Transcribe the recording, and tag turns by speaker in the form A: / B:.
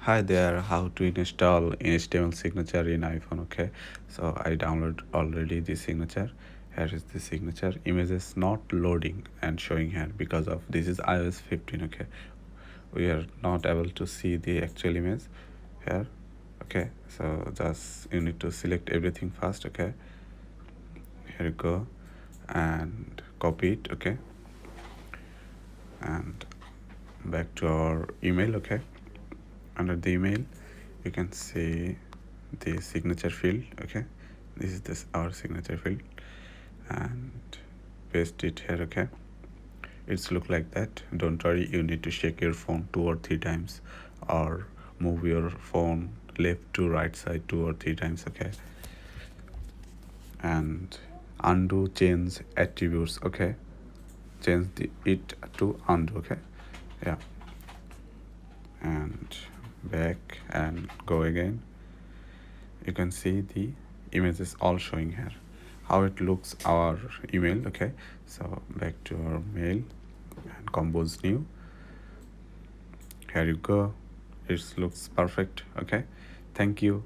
A: Hi there, how to install HTML signature in iPhone. Okay, so I download already the signature. Here is the signature. Image is not loading and showing here because of this is iOS 15. Okay, we are not able to see the actual image here. Okay, so just you need to select everything first. Okay, here you go and copy it. Okay, and back to our email. Okay, under the email you can see the signature field. Okay, this is our signature field, and paste it here. Okay, it's look like that. Don't worry, you need to shake your phone 2 or 3 times, or move your phone left to right side 2 or 3 times. Okay, and undo change attributes. Okay, change it to undo. Okay, yeah, and back and go again. You can see the images all showing here how it looks our email. Okay, so back to our mail and compose new. Here you go, it looks perfect. Okay, thank you.